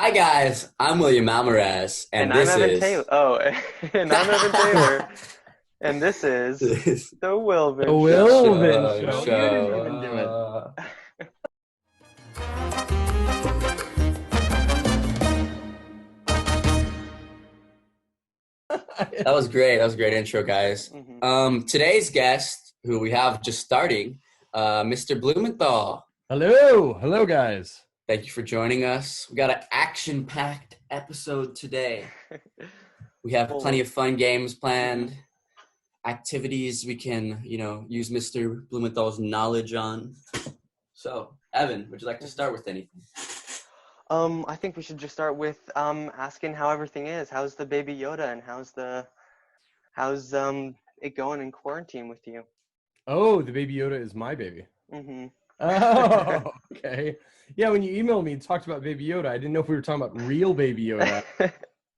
Hi guys, I'm William Alvarez, and And I'm this Evan Taylor. is Oh, and I'm Evan Taylor. And this is this the The Wilvan Show. Wilvan show. Show. What you guys Show. been doing? That was great. That was a great intro, guys. hmm Today's guest, who we have just starting, Mr. Blumenthal. Hello, guys. Thank you for joining us. We got an action-packed episode today. We have plenty of fun games planned, activities we can, use Mr. Blumenthal's knowledge on. So, Evan, would you like to start with anything? I think we should just start with asking how everything is. How's the baby Yoda, and how's it going in quarantine with you? Oh, the baby Yoda is my baby. hmm Oh, okay. Yeah, when you emailed me and talked about baby Yoda, I didn't know if we were talking about real baby Yoda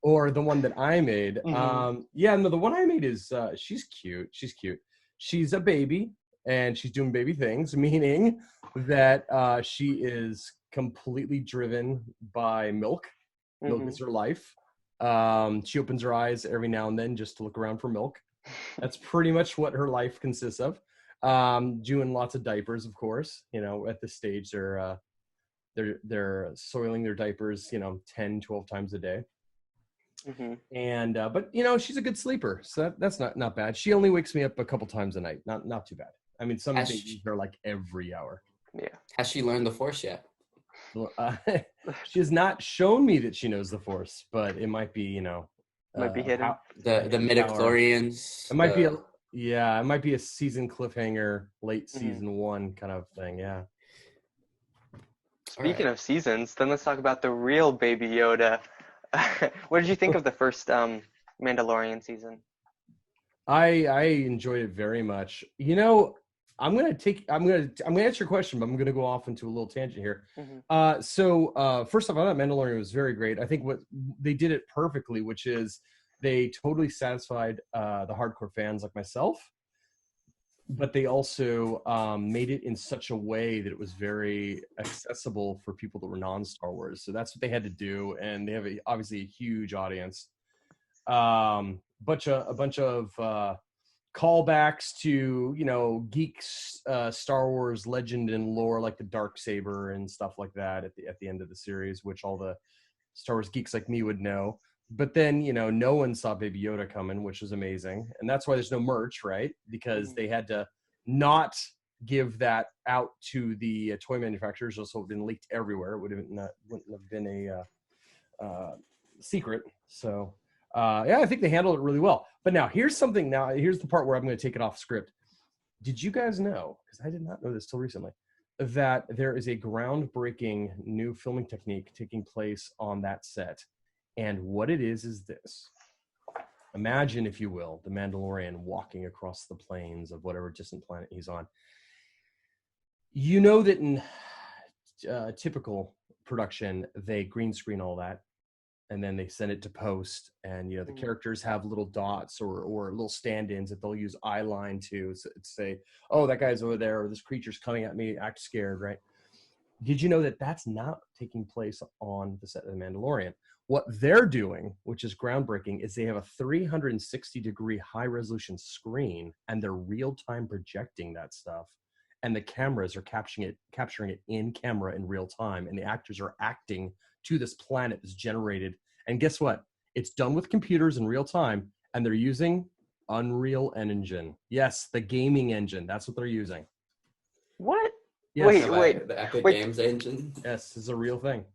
or the one that I made. Yeah, no, the one I made is she's cute. She's cute. She's a baby and she's doing baby things, meaning that she is completely driven by milk. Milk is her life. She opens her eyes every now and then just to look around for milk. That's pretty much what her life consists of. Doing lots of diapers, of course. At this stage, they're soiling their diapers, 10, 12 times a day. And but she's a good sleeper, so that's not bad. She only wakes me up a couple times a night. Not too bad. I mean, some babies are like every hour. Yeah. Has she learned the Force yet? Well, she has not shown me that she knows the Force, but it might be, Might be hidden. The midichlorians. It might be it might be a season cliffhanger, late season 1 kind of thing. Yeah. Speaking of seasons, then let's talk about the real baby Yoda. What did you think of the first Mandalorian season? I enjoyed it very much. I'm gonna answer your question, but I'm gonna go off into a little tangent here. So first off, I thought Mandalorian was very great. I think what they did it perfectly, which is they totally satisfied the hardcore fans like myself, but they also made it in such a way that it was very accessible for people that were non-Star Wars. So that's what they had to do, and they have obviously a huge audience. A bunch of callbacks to geeks, Star Wars legend and lore, like the Darksaber and stuff like that at the end of the series, which all the Star Wars geeks like me would know. But then no one saw Baby Yoda coming, which was amazing, and that's why there's no merch, right? Because they had to not give that out to the toy manufacturers, so it would have been leaked everywhere. It wouldn't have been a secret. So yeah, I think they handled it really well. But now here's the part where I'm going to take it off script. Did you guys know, because I did not know this till recently, that there is a groundbreaking new filming technique taking place on that set? And what it is this. Imagine, if you will, the Mandalorian walking across the plains of whatever distant planet he's on. You know that in typical production, they green screen all that, and then they send it to post, and the characters have little dots or little stand-ins that they'll use eye line to say, oh, that guy's over there, or this creature's coming at me, act scared, right? Did you know that that's not taking place on the set of The Mandalorian? What they're doing, which is groundbreaking, is they have a 360-degree high-resolution screen, and they're real-time projecting that stuff. And the cameras are capturing it in camera in real time, and the actors are acting to this planet that's generated. And guess what? It's done with computers in real time, and they're using Unreal Engine. Yes, the gaming engine. That's what they're using. What? Yes. Wait. The Epic Wait. Games engine. Yes, it's a real thing.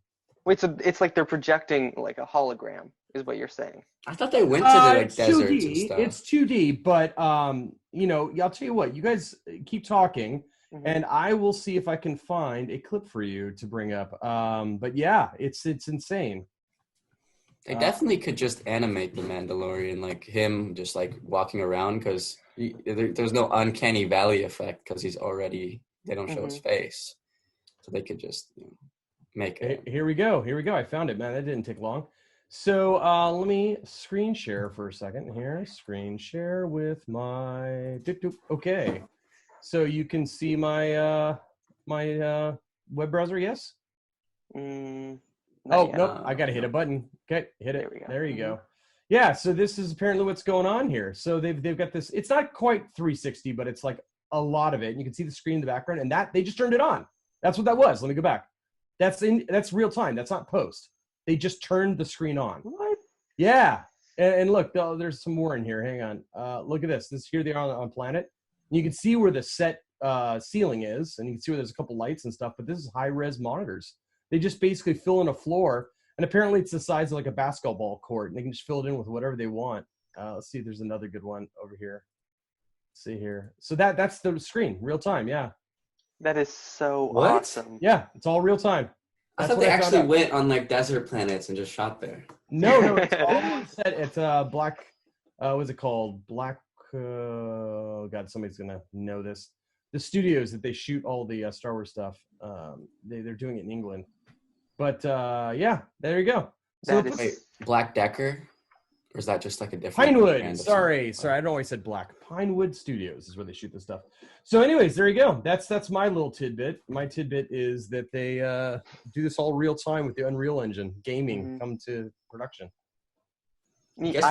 Wait, so it's like they're projecting like a hologram, is what you're saying? I thought they went to the It's deserts 2D. and stuff. It's 2D, but I'll tell you what. You guys keep talking, and I will see if I can find a clip for you to bring up. But yeah, it's insane. They definitely could just animate the Mandalorian, like him just like walking around, because there's no uncanny valley effect because they don't show his face, so they could just make it. Here we go. I found it, man. That didn't take long. So let me screen share for a second here. Screen share with my okay. So you can see my my web browser, yes? Oh, yet. nope. I got to hit a button. Okay, hit it. There we go. There you go. Yeah, so this is apparently what's going on here. So they've got this. It's not quite 360, but it's like a lot of it. And you can see the screen in the background, and that they just turned it on. That's what that was. Let me go back. That's real time. That's not post. They just turned the screen on. What? Yeah. And look, there's some more in here. Hang on. Look at this. Here they are on planet. And you can see where the set ceiling is, and you can see where there's a couple lights and stuff. But this is high-res monitors. They just basically fill in a floor, and apparently it's the size of like a basketball court, and they can just fill it in with whatever they want. Let's see. There's another good one over here. Let's see here. So that's the screen, real time. Yeah. That is so What? awesome. Yeah, it's all real time. I thought they actually went on like desert planets and just shot there. No, it's all set. It's black. What's it called? Black. God, somebody's gonna know this. The studios that they shoot all the Star Wars stuff. They're doing it in England. But yeah, there you go. So Wait, Black Decker, or is that just like a different? Pinewood. Sorry, I don't always said Black. Pinewood Studios is where they shoot this stuff. So, anyways, there you go. That's my little tidbit. My tidbit is that they do this all real time with the Unreal Engine. Gaming come to production. You could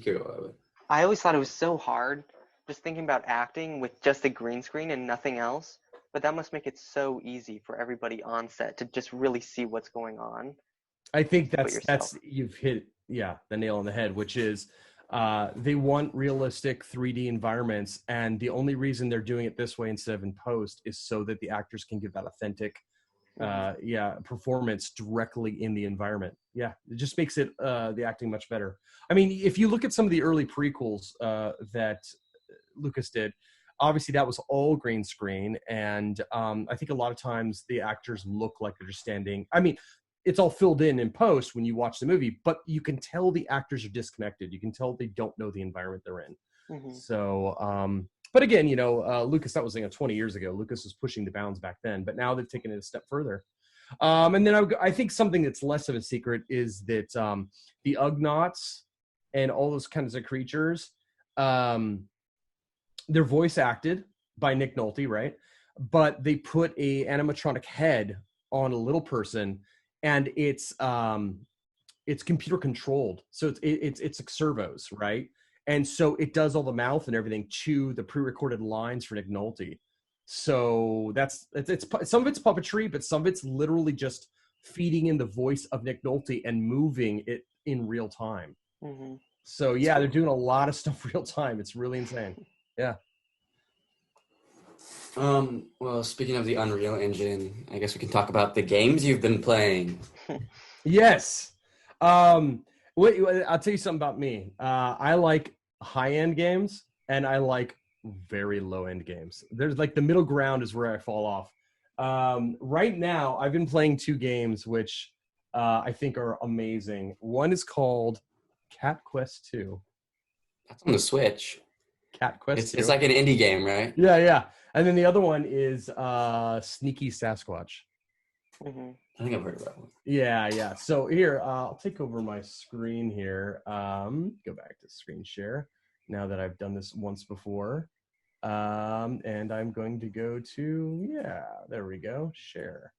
go. I always thought it was so hard just thinking about acting with just a green screen and nothing else. But that must make it so easy for everybody on set to just really see what's going on. I think that's you've hit the nail on the head, which is they want realistic 3D environments, and the only reason they're doing it this way instead of in post is so that the actors can give that authentic performance directly in the environment. Yeah, it just makes it the acting much better. I mean, if you look at some of the early prequels that Lucas did, obviously that was all green screen, and I think a lot of times the actors look like they're just standing. I mean, it's all filled in post when you watch the movie, but you can tell the actors are disconnected. You can tell they don't know the environment they're in. So, but again, Lucas, that was 20 years ago. Lucas was pushing the bounds back then, but now they've taken it a step further. And then I think something that's less of a secret is that the Ugnaughts and all those kinds of creatures, they're voice acted by Nick Nolte, right? But they put a animatronic head on a little person, and it's computer controlled, so it's like servos, right? And so it does all the mouth and everything to the pre-recorded lines for Nick Nolte. So it's some of it's puppetry, but some of it's literally just feeding in the voice of Nick Nolte and moving it in real time. So yeah, they're doing a lot of stuff real time. It's really insane. Yeah. Well, speaking of the Unreal Engine, I guess we can talk about the games you've been playing. Yes. I'll tell you something about me. I like high-end games, and I like very low-end games. There's like the middle ground is where I fall off. Right now, I've been playing two games which I think are amazing. One is called Cat Quest 2. That's on the Switch. Cat Quest 2. It's like an indie game, right? Yeah. And then the other one is Sneaky Sasquatch. I think I've heard of that one. Yeah. So here, I'll take over my screen here. Go back to screen share now that I've done this once before. And I'm going to go to, there we go, share.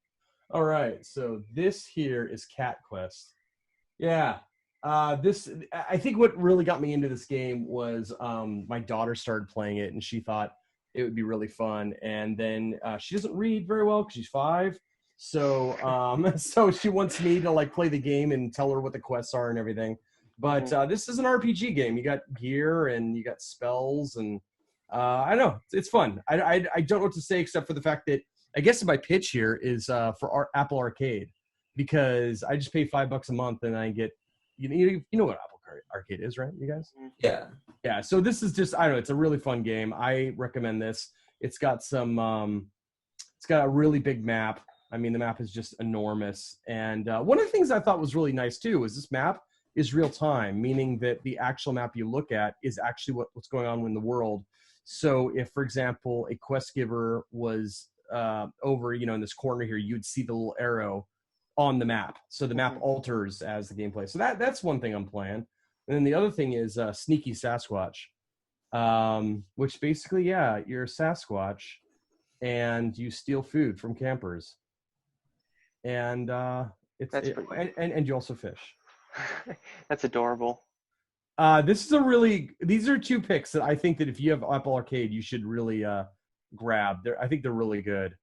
All right, so this here is Cat Quest. Yeah, I think what really got me into this game was my daughter started playing it, and she thought it would be really fun. And then she doesn't read very well because she's 5. So so she wants me to like play the game and tell her what the quests are and everything. But this is an RPG game. You got gear and you got spells, and I don't know, it's fun. I don't know what to say except for the fact that I guess my pitch here is for our Apple Arcade, because I just pay $5 a month and I get you know what Apple Arcade is, right? You guys? Yeah. So this is just, I don't know, it's a really fun game. I recommend this. It's got it's got a really big map. I mean, the map is just enormous. And one of the things I thought was really nice too is this map is real time, meaning that the actual map you look at is actually what's going on in the world. So if, for example, a quest giver was over, in this corner here, you'd see the little arrow on the map. So the map alters as the game plays. So that's one thing I'm playing. And then the other thing is Sneaky Sasquatch, which basically, you're a Sasquatch and you steal food from campers. And And you also fish. That's adorable. These are two picks that I think that if you have Apple Arcade, you should really grab. I think they're really good.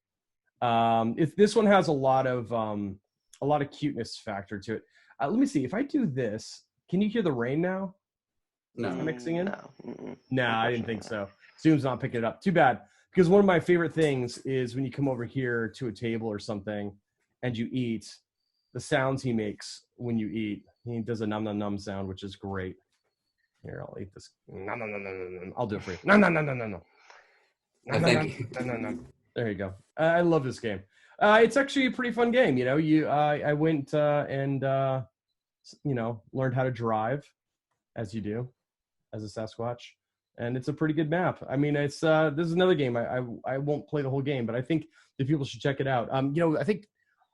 If this one has a lot of cuteness factor to it. Let me see if I do this. Can you hear the rain now? No. Am I mixing in? No. Nah, I didn't think so. Zoom's not picking it up. Too bad. Because one of my favorite things is when you come over here to a table or something and you eat, the sounds he makes when you eat. He does a num num num sound, which is great. Here, I'll eat this. Nom, nom, nom, nom, nom. I'll do it for you. No, no, no, no, no, no. Thank you. No. There you go. I love this game. It's actually a pretty fun game. You know, I went and learned how to drive, as you do, as a Sasquatch, and it's a pretty good map. I mean, it's this is another game. I won't play the whole game, but I think the people should check it out. I think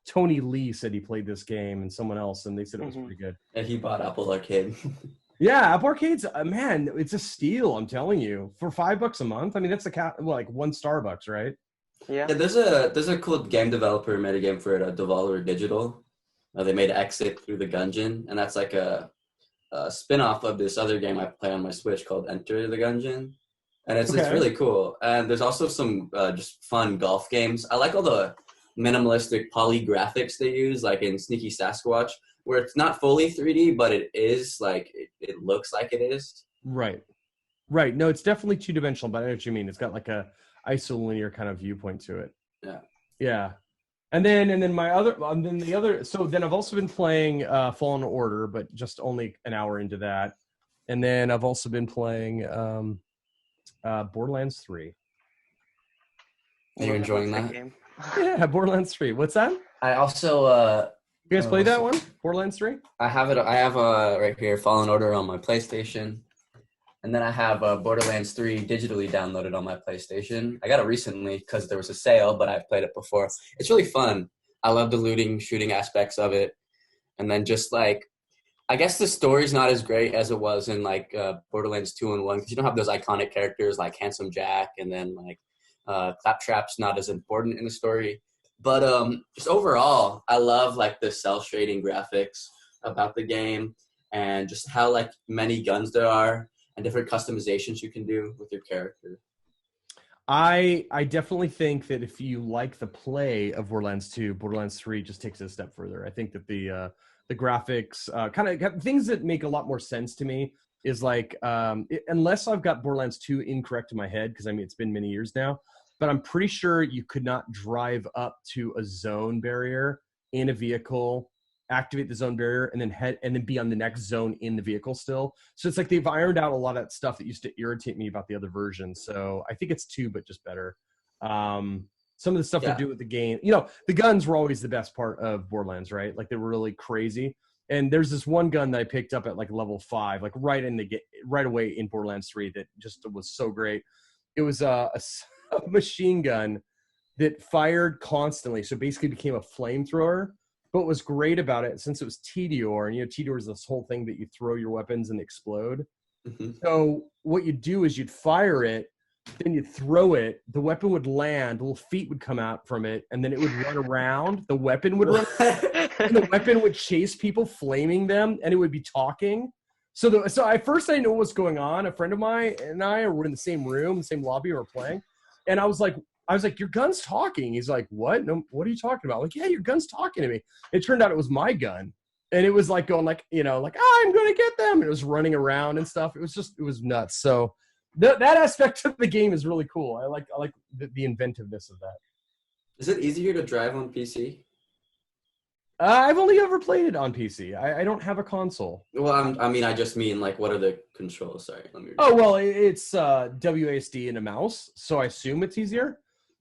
Tony Lee said he played this game and someone else, and they said it was pretty good. Yeah, he bought Apple Arcade. Yeah, Apple Arcade's man, it's a steal. I'm telling you, for $5 a month. I mean, that's like one Starbucks, right? Yeah. There's a cool game developer made a game for it, Devolver Digital. They made Exit Through the Gungeon, and that's like a spin-off of this other game I play on my Switch called Enter the Gungeon. And it's really cool. And there's also some just fun golf games. I like all the minimalistic poly graphics they use, like in Sneaky Sasquatch, where it's not fully 3D, but it is like it looks like it is. Right. No, it's definitely two-dimensional, but I know what you mean. It's got like a isolinear kind of viewpoint to it. Yeah. And then I've also been playing Fallen Order, but just only an hour into that. And then I've also been playing Borderlands 3. Are you enjoying that? Game. Yeah, Borderlands 3. What's that? I also you guys play that one? Borderlands 3? I have it. I have right here Fallen Order on my PlayStation, and then I have Borderlands 3 digitally downloaded on my PlayStation. I got it recently because there was a sale, but I've played it before. It's really fun. I love the looting, shooting aspects of it, and then just like, I guess the story's not as great as it was in like Borderlands 2 and 1 because you don't have those iconic characters like Handsome Jack, and then like Claptrap's not as important in the story. But just overall, I love like the cell shading graphics about the game and just how like many guns there are and different customizations you can do with your character. I definitely think that if you like the play of Borderlands 2, Borderlands 3 just takes it a step further. I think that the graphics kind of things that make a lot more sense to me is like unless I've got Borderlands 2 incorrect in my head, because I mean it's been many years now, but I'm pretty sure you could not drive up to a zone barrier in a vehicle, activate the zone barrier, and then be on the next zone in the vehicle still. So it's like they've ironed out a lot of that stuff that used to irritate me about the other versions. So I think it's 2, but just better. Some of the stuff they do with the game, the guns were always the best part of Borderlands, right? Like they were really crazy. And there's this one gun that I picked up at like level 5, like right away in Borderlands 3 that just was so great. It was a machine gun that fired constantly, so basically became a flamethrower. But what was great about it, since it was TDR, and TDR is this whole thing that you throw your weapons and explode. Mm-hmm. So what you'd do is you'd fire it, then you'd throw it, the weapon would land, little feet would come out from it, and then it would run around, the weapon would run and the weapon would chase people, flaming them, and it would be talking. So at first I didn't know what was going on. A friend of mine and I were in the same room, the same lobby, we were playing. And I was like, your gun's talking. He's like, what? No, what are you talking about? I'm like, yeah, your gun's talking to me. It turned out it was my gun. And it was like going like, I'm going to get them. And it was running around and stuff. It was nuts. So that aspect of the game is really cool. I like the inventiveness of that. Is it easier to drive on PC? I've only ever played it on PC. I don't have a console. Well, I just mean like, what are the controls? Sorry. It's WASD and a mouse, so I assume it's easier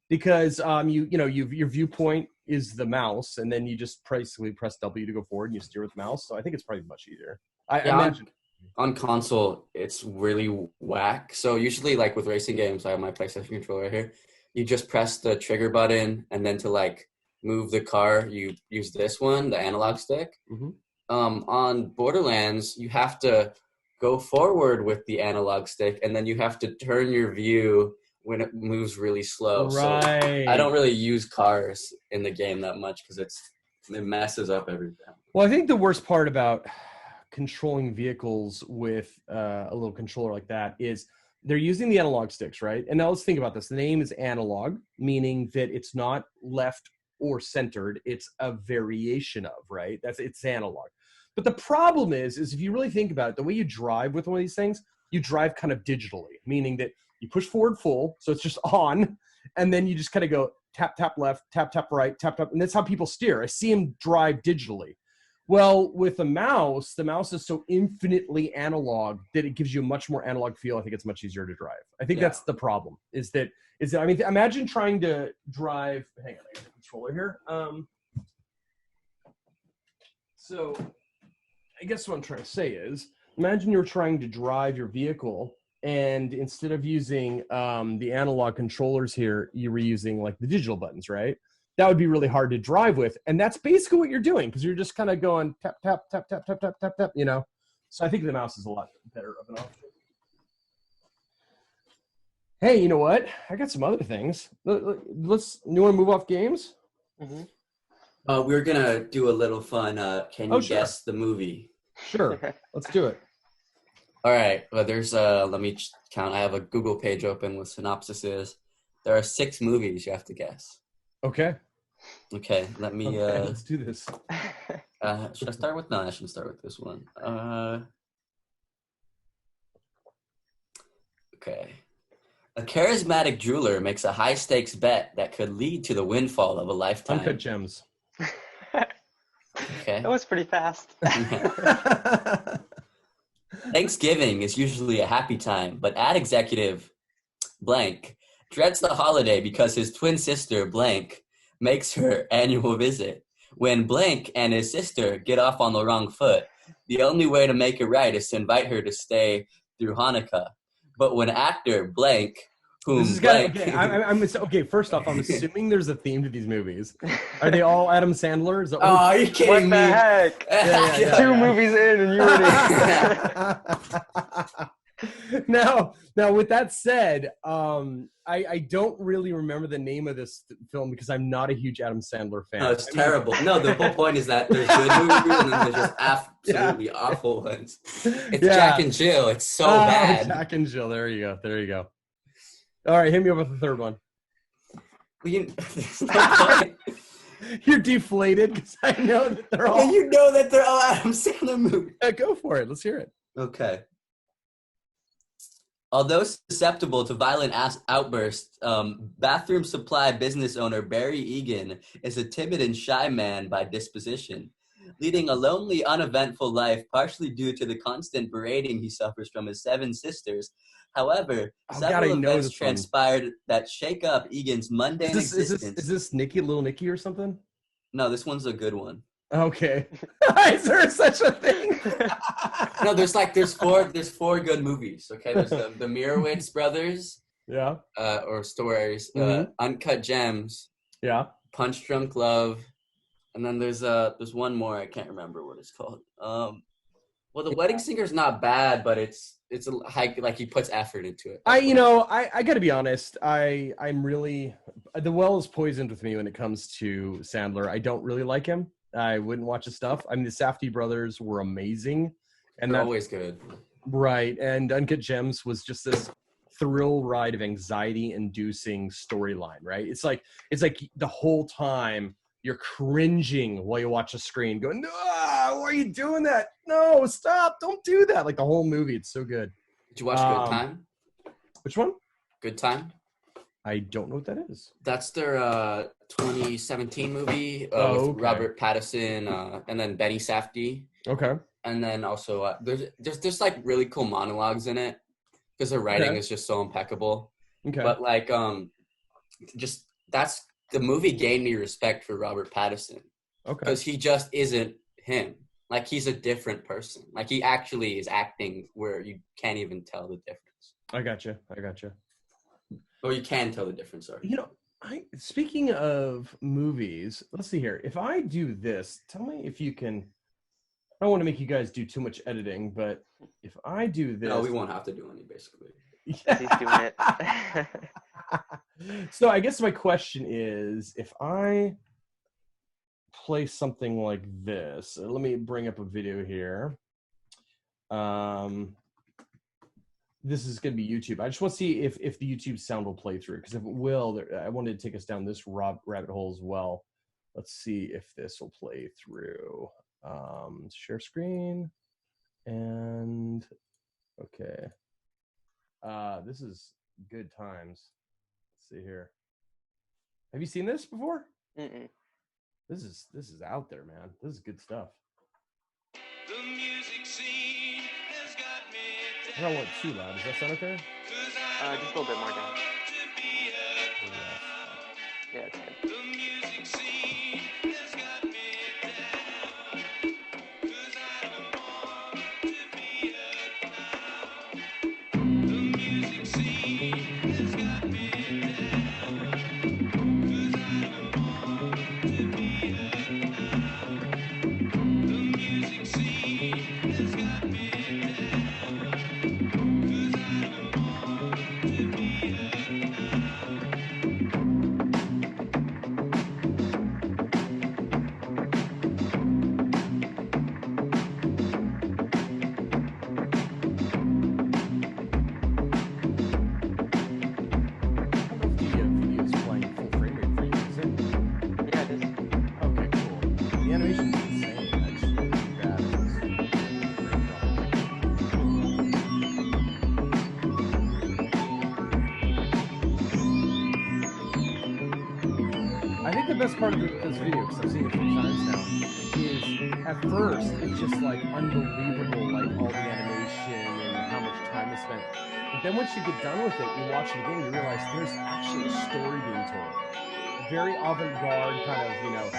because your viewpoint is the mouse, and then you just basically press W to go forward and you steer with the mouse. So I think it's probably much easier. I imagine. On console, it's really whack. So usually, like with racing games, I have my PlayStation controller right here. You just press the trigger button, and then to like move the car, you use this one, the analog stick. Mm-hmm. On Borderlands, you have to go forward with the analog stick, and then you have to turn your view when it moves really slow. Right. So I don't really use cars in the game that much because it's It messes up everything. Well, I think the worst part about controlling vehicles with a little controller like that is they're using the analog sticks, right? And now let's think about this. The name is analog, meaning that it's not left or centered. It's a variation of, right? It's analog. But the problem is if you really think about it, the way you drive with one of these things, you drive kind of digitally, meaning that you push forward full, so it's just on, and then you just kind of go tap, tap left, tap, tap right, tap, tap, and that's how people steer. I see them drive digitally. Well, with the mouse is so infinitely analog that it gives you a much more analog feel. I think it's much easier to drive. I think that's the problem. Is that I mean, imagine trying to drive. Hang on, I got the controller here. So I guess what I'm trying to say is, imagine you're trying to drive your vehicle, and instead of using the analog controllers here, you were using like the digital buttons, right? That would be really hard to drive with. And that's basically what you're doing, because you're just kind of going tap, tap, tap, tap, tap, tap, tap, tap, you know? So I think the mouse is a lot better of an option. Hey, you know what? I got some other things. You want to move off games? Mm-hmm. We're going to do a little fun, can you guess the movie? Sure. Let's do it. All right. Well, there's, let me count. I have a Google page open with synopsises. There are 6 movies you have to guess. Okay. Okay, let me let's do this. Should I start with? No, I shouldn't start with this one. Okay. A charismatic jeweler makes a high-stakes bet that could lead to the windfall of a lifetime. Uncut Gems. Okay. That was pretty fast. Thanksgiving is usually a happy time, but ad executive blank dreads the holiday because his twin sister blank makes her annual visit. When blank and his sister get off on the wrong foot, the only way to make it right is to invite her to stay through Hanukkah. But when actor blank, whom blank... Okay, first off, I'm assuming there's a theme to these movies. Are they all Adam Sandler? Is that oh, are you kidding me? What the heck? Yeah. 2 movies in and you already... Now, with that said, I don't really remember the name of this film because I'm not a huge Adam Sandler fan. No, it's terrible. No, the whole point is that there's good movies and then there's just absolutely awful ones. It's Jack and Jill. It's so bad. Jack and Jill. There you go. All right, hit me up with the third one. There's no point. You're deflated because I know that they're all... Yeah, you know that they're all Adam Sandler movies. Yeah, go for it. Let's hear it. Okay. Although susceptible to violent outbursts, bathroom supply business owner Barry Egan is a timid and shy man by disposition, leading a lonely, uneventful life partially due to the constant berating he suffers from his 7 sisters. However, several events transpired that shake up Egan's mundane existence. Is this Little Nicky or something? No, this one's a good one. Okay. Is there such a thing? No, there's 4 good movies. Okay, there's the Mirowitz brothers. Yeah. Or stories. Mm-hmm. Uncut Gems. Yeah. Punch Drunk Love, and then there's one more. I can't remember what it's called. Well, The Wedding Singer's not bad, but it's a high, like he puts effort into it. I got to be honest. I'm really, the well is poisoned with me when it comes to Sandler. I don't really like him. I wouldn't watch his stuff. I mean, the Safdie brothers were amazing, and they're always good. Right, and Uncut Gems was just this thrill ride of anxiety-inducing storyline. Right, it's like the whole time you're cringing while you watch a screen, going, "No, why are you doing that? No, stop! Don't do that!" Like the whole movie, it's so good. Did you watch Good Time? Which one? Good Time. I don't know what that is. That's their 2017 movie with Robert Pattinson and then Benny Safdie. Okay. And then also there's like really cool monologues in it because the writing is just so impeccable. Okay. But like just that's the movie gained me respect for Robert Pattinson. Okay. Because he just isn't him. Like he's a different person. Like he actually is acting where you can't even tell the difference. I gotcha. Or you can tell the difference, sorry. Speaking of movies, let's see here. If I do this, tell me if you can. I don't want to make you guys do too much editing, but if I do this, no, we won't have to do any, basically. Yeah. He's doing it. So I guess my question is, if I play something like this. Let me bring up a video here. This is going to be YouTube. I just want to see if the YouTube sound will play through, because if it will, I wanted to take us down this rabbit hole as well. Let's see if this will play through. Share screen. And okay. This is good times. Let's see here. Have you seen this before? Mm-mm. This is out there, man. This is good stuff. The music scene has got me I don't want it too loud. Does that sound okay? Just a little bit more down. Yeah, it's good. The music scene has got me down. 'Cause I don't want to be a clown. The music scene has got me down. 'Cause I don't want to be a clown. The music scene has got me down. 'Cause I don't want to be a the best part of this video, because I've seen it 3 times now, is at first it's just like unbelievable, like all the animation and how much time is spent. But then once you get done with it, you watch it again, you realize there's actually a story being told. A very avant-garde kind of,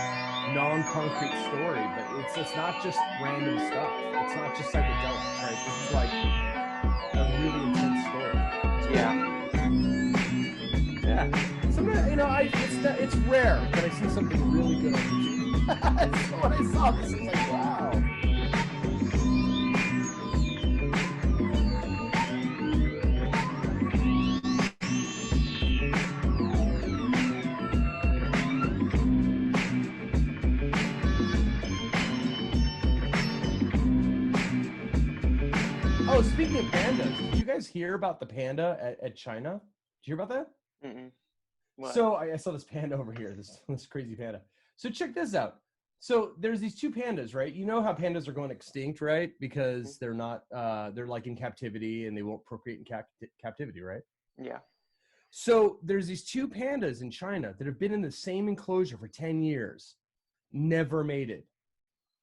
non-concrete story, but it's not just random stuff. It's not just psychedelic, right? This is like a really intense story. Yeah. Yeah. Sometimes, it's rare that I see something really good on YouTube. So when I saw this, I was like, wow. Oh, speaking of pandas, did you guys hear about the panda at China? Did you hear about that? Mm-mm. What? So I saw this panda over here, this crazy panda. So check this out. So there's these 2 pandas, right? You know how pandas are going extinct, right? Because they're not, they're like in captivity and they won't procreate in captivity, right? Yeah. So there's these 2 pandas in China that have been in the same enclosure for 10 years, never made it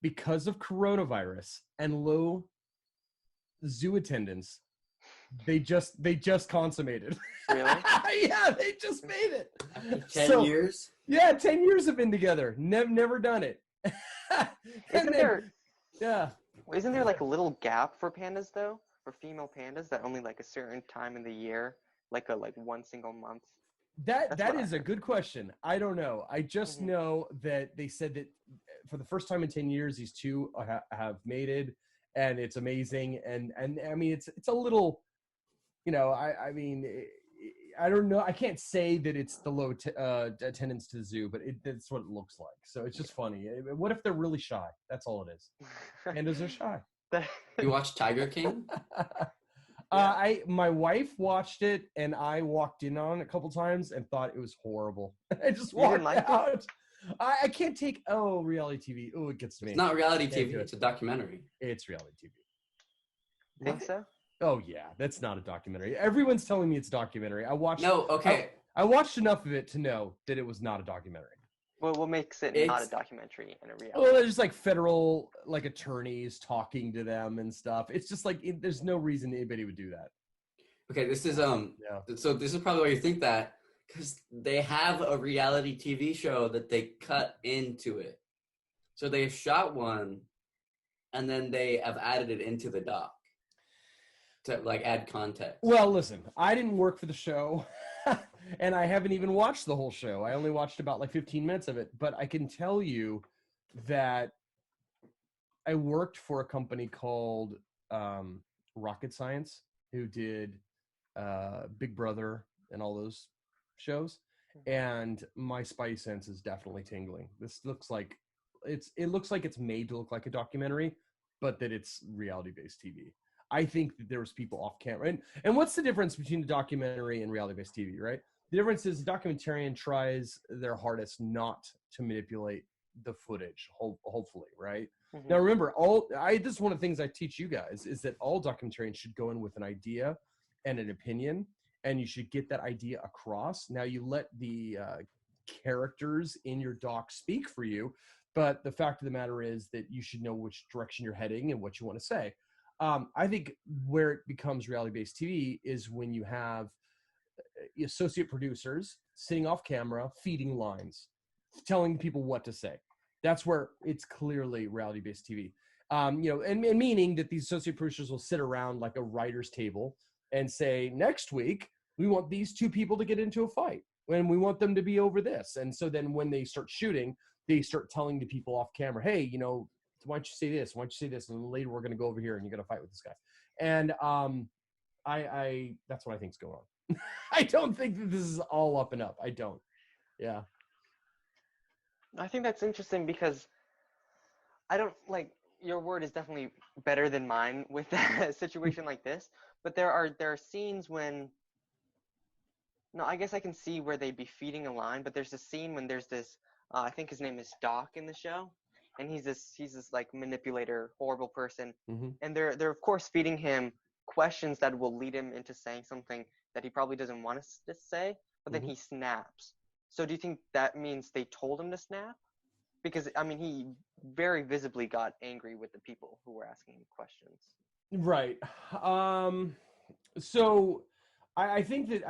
because of coronavirus and low zoo attendance. They just consummated. Really? Yeah, they just made it. 10 years? Yeah, 10 years have been together. Never done it. Isn't there like Yeah. a little gap for pandas though? For female pandas that only like a certain time in the year, like one single month? That is a good question. I don't know. I just Mhm. know that they said that for the first time in 10 years, these 2 have mated, and it's amazing. And I mean, it's a little, I mean, I don't know. I can't say that it's the low attendance to the zoo, but that's what it looks like. So it's just funny. What if they're really shy? That's all it is. Pandas are shy. You watch Tiger King? My wife watched it, and I walked in on it a couple times and thought it was horrible. I just walked out. I can't take reality TV. Oh, it gets to me. It's not reality TV. It's a documentary. It's reality TV. Think so? Oh yeah, that's not a documentary. Everyone's telling me it's a documentary. I watched enough of it to know that it was not a documentary. Well, what makes it not a documentary and a reality? Well, there's like federal attorneys talking to them and stuff. It's just like there's no reason anybody would do that. Okay, this is So this is probably why you think that, because they have a reality TV show that they cut into it. So they shot one, and then they have added it into the doc to add context. Well, listen, I didn't work for the show, and I haven't even watched the whole show. I only watched about 15 minutes of it, but I can tell you that I worked for a company called Rocket Science, who did Big Brother and all those shows, and my spidey sense is definitely tingling. This looks like it looks like it's made to look like a documentary, but that it's reality-based TV. I think that there's people off camera. And what's the difference between a documentary and reality-based TV, right? The difference is the documentarian tries their hardest not to manipulate the footage, hopefully, right? Mhm. Now, remember, this is one of the things I teach you guys, is that all documentarians should go in with an idea and an opinion, and you should get that idea across. Now, you let the characters in your doc speak for you, but the fact of the matter is that you should know which direction you're heading and what you want to say. I think where it becomes reality-based TV is when you have associate producers sitting off camera, feeding lines, telling people what to say. That's where it's clearly reality-based TV. And meaning that these associate producers will sit around like a writer's table and say, next week, we want these two people to get into a fight, and we want them to be over this. And so then when they start shooting, they start telling the people off camera, hey, why don't you say this? Why don't you say this? And then later we're going to go over here and you're going to fight with this guy. And I that's what I think is going on. I don't think that this is all up and up. I don't. Yeah. I think that's interesting because I don't your word is definitely better than mine with a situation like this. But there are scenes when, no, I guess I can see where they'd be feeding a line, but there's a scene when there's this, I think his name is Doc in the show, and he's this like manipulator, horrible person, Mm-hmm. and they're of course feeding him questions that will lead him into saying something that he probably doesn't want to say, but then Mhm. he snaps. So do you think that means they told him to snap? Because I mean, he very visibly got angry with the people who were asking him questions. Right. So I think that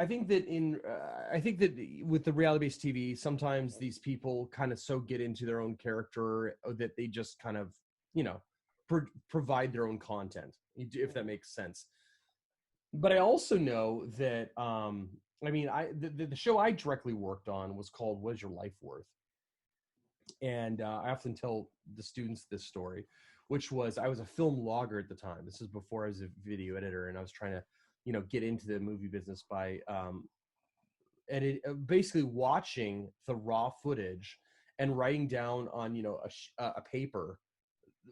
with the reality-based TV, sometimes these people kind of so get into their own character that they just kind of, provide their own content, if that makes sense. But I also know that, the show I directly worked on was called What Is Your Life Worth? And I often tell the students this story, which was, I was a film logger at the time. This is before I was a video editor, and I was trying to, get into the movie business by basically watching the raw footage and writing down on, a paper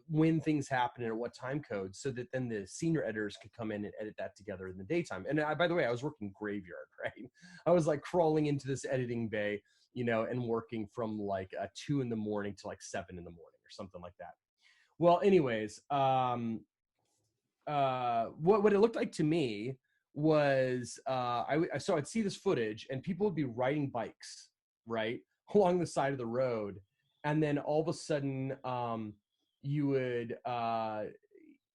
when things happen and at what time codes, so that then the senior editors could come in and edit that together in the daytime. And by the way, I was working graveyard, right? I was like crawling into this editing bay, and working from like 2 a.m. to like 7 a.m. or something like that. Well, anyways, what it looked like to me was so I'd see this footage and people would be riding bikes, right, along the side of the road, and then all of a sudden you would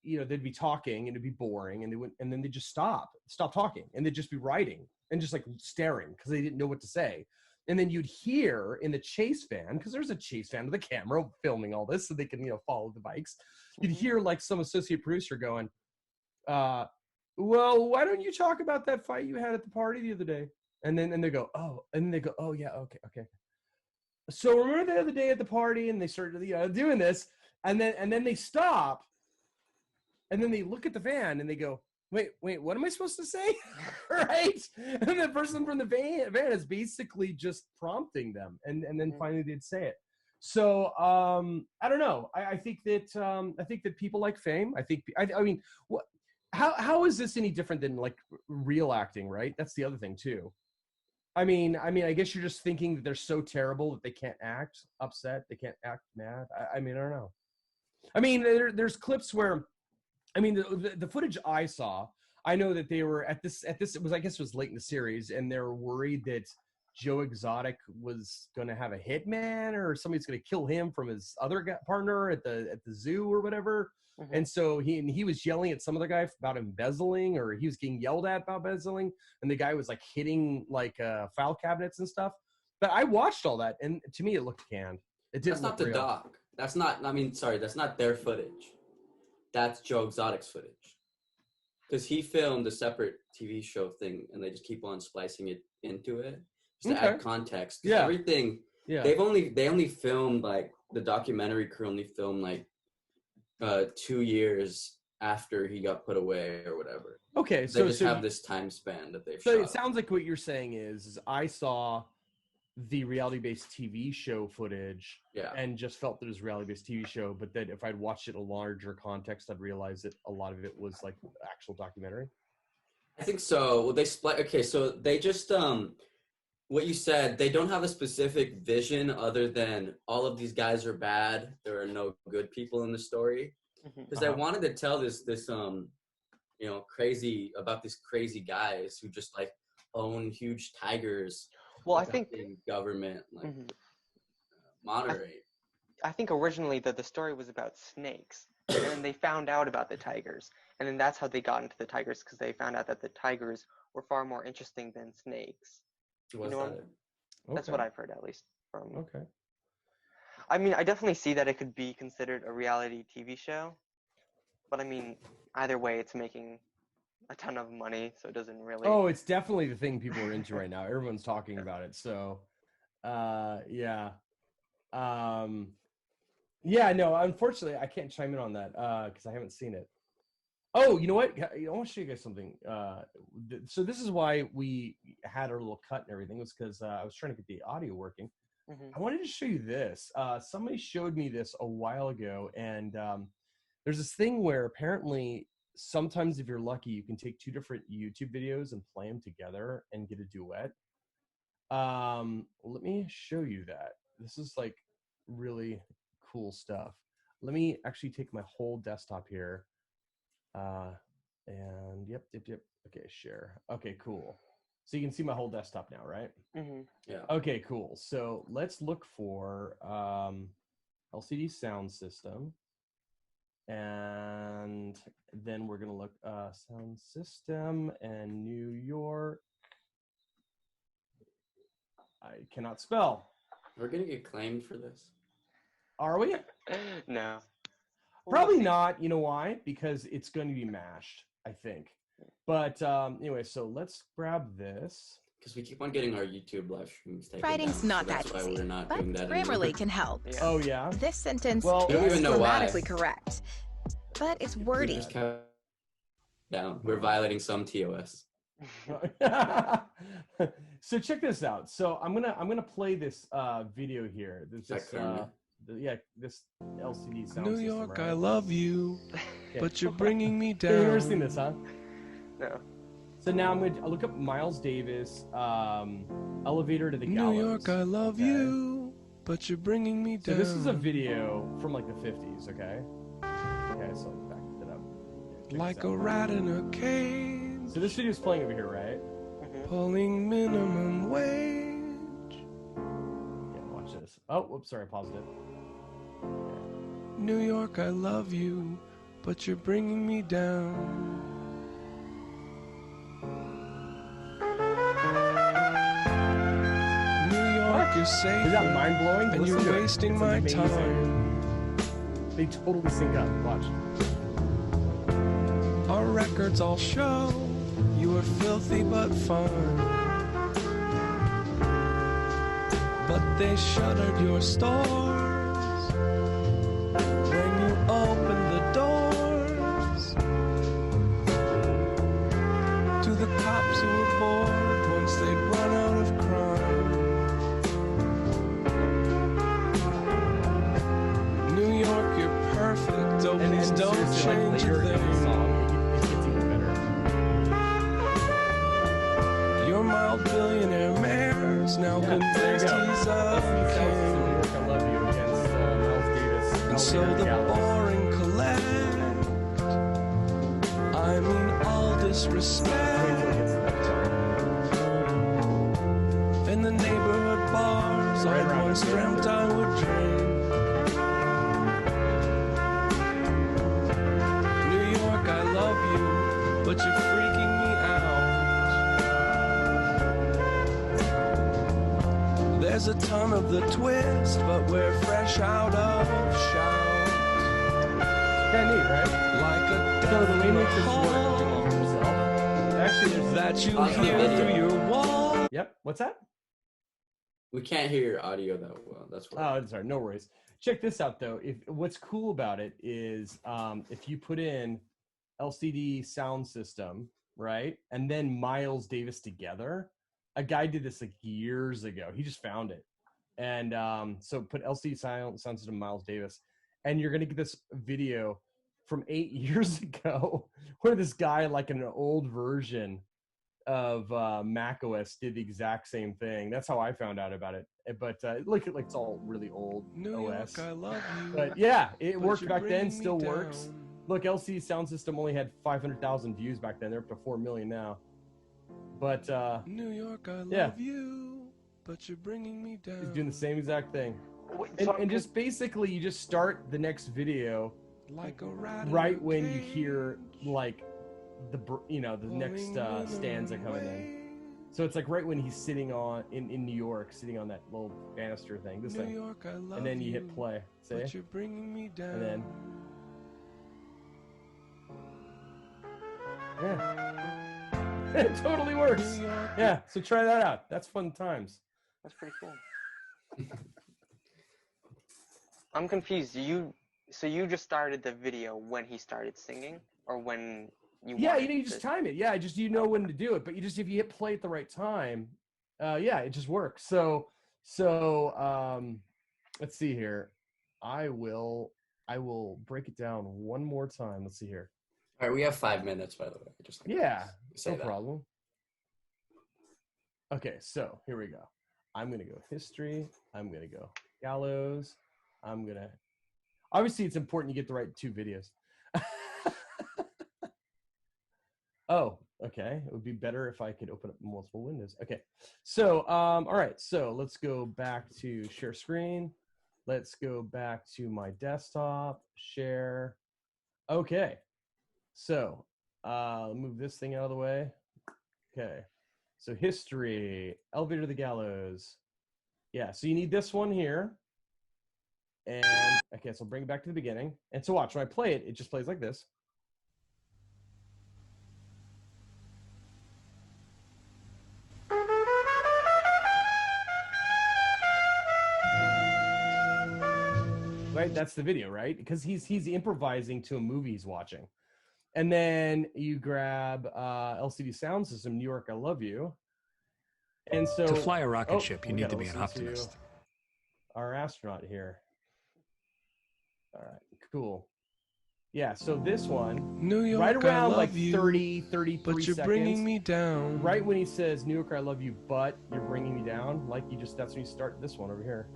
they'd be talking and it'd be boring, and then they'd just stop talking, and they'd just be writing and just like staring because they didn't know what to say. And then you'd hear in the chase van, because there's a chase van with a camera filming all this so they can, follow the bikes. You'd hear like some associate producer going, well, why don't you talk about that fight you had at the party the other day? And they go, oh, yeah, okay. So remember the other day at the party, and they started, doing this, and then they stop, and then they look at the van and they go, wait, what am I supposed to say? Right? And the person from the van is basically just prompting them, and then finally they'd say it. So I don't know. I think that people like fame. I mean, what? How is this any different than like real acting? Right? That's the other thing too. I mean, I guess you're just thinking that they're so terrible that they can't act upset, they can't act mad. I mean, I don't know. I mean, there's clips where, I mean, the footage I saw, I know that they were at this, I guess it was late in the series, and they were worried that Joe Exotic was going to have a hitman, or somebody's going to kill him from his other partner at the zoo or whatever. Mm-hmm. And so he was yelling at some other guy about embezzling, or he was getting yelled at about embezzling, and the guy was like hitting like file cabinets and stuff. But I watched all that, and to me it looked canned. It didn't. That's not the real. doc. That's not. I mean, sorry, that's not their footage. That's Joe Exotic's footage, because he filmed a separate TV show thing, and they just keep on splicing it into it just to add context. Yeah, everything. Yeah, they only filmed, like, the documentary crew only filmed like 2 years after he got put away or whatever. Okay, they just have this time span that they've shot. So it sounds like what you're saying is I saw the reality-based TV show footage Yeah. and just felt that it was a reality-based TV show, but then if I'd watched it in a larger context, I'd realize that a lot of it was like actual documentary. I think so. Well, they split. Okay, so they just what you said. They don't have a specific vision other than all of these guys are bad. There are no good people in the story. Because I wanted to tell this crazy about these crazy guys who just like own huge tigers. Well, I think government like moderate. I think originally the story was about snakes, and then they found out about the tigers, and then that's how they got into the tigers, because they found out that the tigers were far more interesting than snakes. What's know, that? That's what I've heard, at least. From. Okay. I mean, I definitely see that it could be considered a reality TV show, but I mean, either way, it's making a ton of money, so it doesn't really. Oh, it's definitely the thing people are into right now. Everyone's talking about it. So, yeah. Yeah, no, unfortunately, I can't chime in on that because I haven't seen it. Oh, you know what? I want to show you guys something. So this is why we had our little cut and everything, was because I was trying to get the audio working. I wanted to show you this. Somebody showed me this a while ago, and there's this thing where apparently sometimes if you're lucky, you can take two different YouTube videos and play them together and get a duet. Let me show you that. This is like really cool stuff. Let me actually take my whole desktop here. And yep. Okay, share. Okay, cool. So you can see my whole desktop now, right? Yeah. Okay, cool. So let's look for LCD sound system. And then we're going to look sound system and New York. I cannot spell. We're going to get claimed for this. Are we? No. Probably not. You know why? Because it's going to be mashed, I think. But anyway, so let's grab this. Because we keep on getting our YouTube live streams taken Writing's down, not so that's that why easy, we're not but doing that Grammarly anymore. can help. Yeah. Oh, yeah? This sentence Well, we don't is even know why. grammatically correct, but it's We wordy. just kept down. We're violating some TOS. So check this out. So I'm gonna play this video here. This this LCD sound New system, York, right? I love you, Okay. but you're bringing me You've never seen down. this, huh? No. So now I'm gonna look up Miles Davis, Elevator to the New Gallows. York, I love okay? you, but you're bringing me So down. this is a video from like the 50s, okay? Okay, so back it up. Check Like this a out. rat in a cage, So this video is playing over here, right? pulling minimum wage. Yeah, watch this. Oh, whoops, sorry, I paused it. New York, I love you, but you're bringing me down. New York, you're safe, Is that mind blowing? and you're wasting my time. They totally sync up. Watch. Our records all show you were filthy but fine. But they shuttered your stores when you opened the doors to the cops who were bored once they'd run out of crime. New York, you're perfect, oh please don't seriously, like, change a later in the thing. song, it gets even better. Your mild billionaire mayor's now Yeah, there you convinced go. he's a LCD sound system, New king. York, I love you against Miles Davis. And so Elevator to the Gallows. boring collect. I mean all Wait till it disrespect. gets to that part. In the neighborhood bars, Right I around once here. dreamt I would drink. New York, I love you, but you're freaking me out. There's a ton of the twist, but we're fresh out of shout. Kinda neat, right? Like a So the death way in it a makes this work hall for yourself. Actually, there's that you Awesome hear video. through your wall. Yep. What's that? We can't hear your audio that well. That's what. Oh, sorry. No worries. Check this out, though. What's cool about it is if you put in LCD sound system, right, and then Miles Davis together, a guy did this like years ago. He just found it. And so put LCD sound system Miles Davis. And you're going to get this video from 8 years ago where this guy, like in an old version of Mac OS, did the exact same thing. That's how I found out about it. But look, it's all really old OS. I love you. But yeah, it But worked you're back then, bringing me still works. down. Look, LCD sound system only had 500,000 views back then. They're up to 4 million now. But New York, I love yeah. you, but you're bringing me down. he's doing the same exact thing. Wait, And, so and just basically, you just start the next video like a rat in right a when you cage, hear like the next pulling stanza me coming in. away. So it's like right when he's sitting on in New York, sitting on that little banister thing, this New thing, York, I love and then you hit play. See? but you're bringing me down. And then yeah, it totally works. New York, Yeah, so try that out. That's fun times. that's pretty cool. I'm confused. So you just started the video when he started singing, or when you? Yeah, wanted you just to- time it. Yeah, just you know when to do it. But if you hit play at the right time, yeah, it just works. So let's see here. I will break it down one more time. Let's see here. All right, we have 5 minutes, by the way. Just like Yeah, say no that. problem. Okay, so here we go. I'm gonna go history. I'm gonna go gallows. Obviously, it's important you get the right 2 videos. Oh, okay. It would be better if I could open up multiple windows. Okay. So, all right. So let's go back to share screen. Let's go back to my desktop, share. Okay. So, move this thing out of the way. Okay. So history, elevator to the gallows. Yeah. So you need this one here. And okay, so bring it back to the beginning. And so watch, when I play it, it just plays like this. Right, that's the video, right? Because he's improvising to a movie he's watching. And then you grab LCD sound system, New York, I Love You. And so To fly a rocket ship, you we need gotta to be an listen to optimist. our astronaut here. All right, cool. Yeah, so this one, New York, right I around love like you, 30, 33 but you're seconds. bringing me down. Right when he says, New York, I love you, but you're bringing me down, like that's when you start this one over here.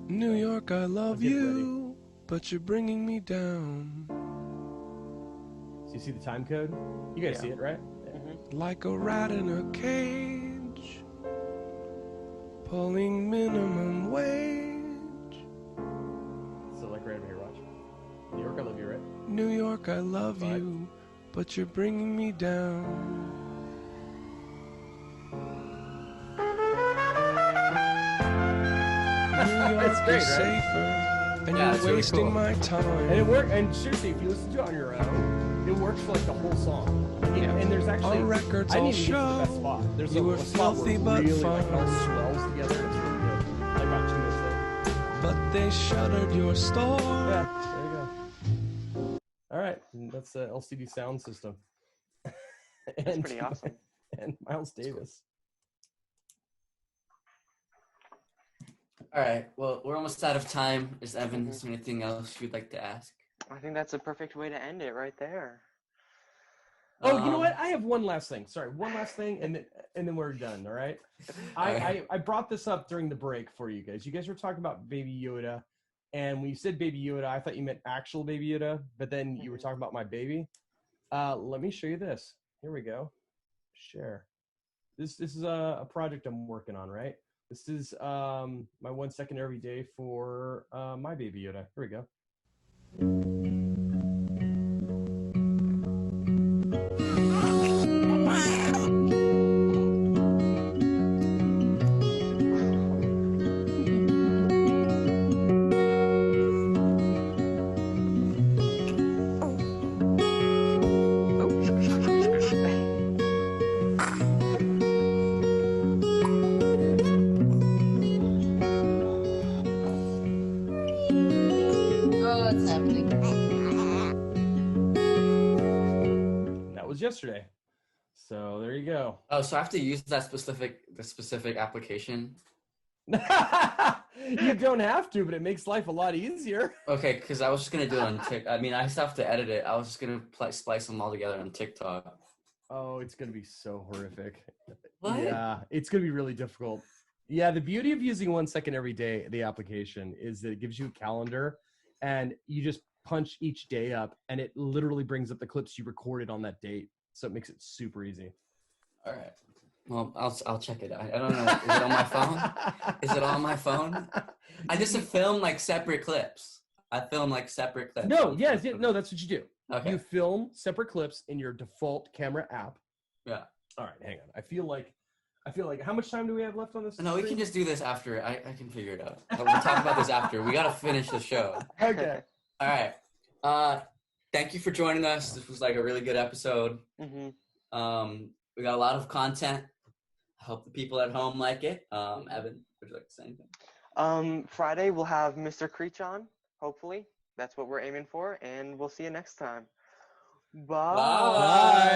New York, I love get you, but you're bringing me down. So you see the time code? You guys Yeah. see it, right? Like a rat in a cage, pulling minimum wage. So like right over here, watch. New York, I love you, right? New York, I love Five. you, but you're bringing me down. New York It's great, is right? safer, and Yeah, it's you're really wasting cool. my time. And it worked. And seriously, if you listen to it on your own, it works for like the whole song. And there's actually, Our records I all didn't even get to the best show spot. There's you a were spot filthy where but it really like all fine. swells together. It's really good. Like about 2 minutes later. But they shuttered your store. Yeah, there you go. All right, and that's the LCD sound system. That's pretty awesome. And Miles Davis. All right. Well, we're almost out of time. Is Evan, is there anything else you'd like to ask? I think that's a perfect way to end it right there. Oh, you know what? I have one last thing. Sorry, one last thing, and then we're done. All right. I brought this up during the break for you guys. You guys were talking about Baby Yoda, and when you said Baby Yoda, I thought you meant actual Baby Yoda, but then you were talking about my baby. Let me show you this. Here we go. Share. This is a project I'm working on, right? This is my 1 second every day for my Baby Yoda. Here we go. Oh, it's happening. That was yesterday. So there you go. Oh, so I have to use the specific application. You don't have to, but it makes life a lot easier. Okay, because I was just gonna do it on TikTok. I mean, I just have to edit it. I was just gonna splice them all together on TikTok. Oh, it's gonna be so horrific. What? Yeah, it's gonna be really difficult. Yeah, the beauty of using 1 second every day, the application, is that it gives you a calendar, and you just punch each day up, and it literally brings up the clips you recorded on that date. So it makes it super easy. All right. Well, I'll check it out. I don't know. Is it on my phone? Is it on my phone? I just film like separate clips. I film like separate clips. No, yes, no, that's what you do. Okay. You film separate clips in your default camera app. Yeah. All right, hang on. I feel like how much time do we have left on this? No, we stream? can just do this after. I can figure it out. We'll talk about this after. We gotta finish the show. Okay. All right. Thank you for joining us. This was like a really good episode. We got a lot of content. I hope the people at home like it. Evan, would you like to say anything? Friday we'll have Mr. Creech on, hopefully. That's what we're aiming for, and we'll see you next time. Bye. Bye.